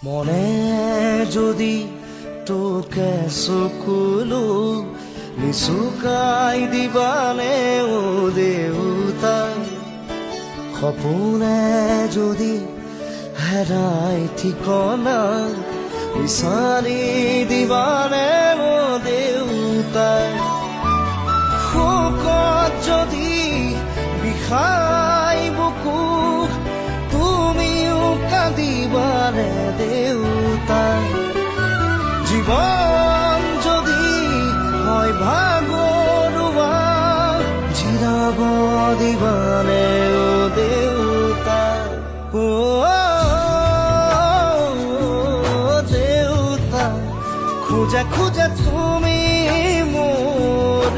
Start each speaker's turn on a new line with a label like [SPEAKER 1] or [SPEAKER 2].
[SPEAKER 1] মনে যদি তোকে চকুলো লিচুকাই দিবানে ও দেউতা, সপোনে যদি হেৰাই ঠিকনা বিচাৰি দিবানে ও দেউতা, শোকত যদি বিষাই বুকু তুমিও কান্দিবানে দেউতা, জীৱন যদি হয় ভাগৰুৱা জিৰাব দিবানে ও দেউতা, ও দেউতা, খোজা খোজা তুমি মোৰ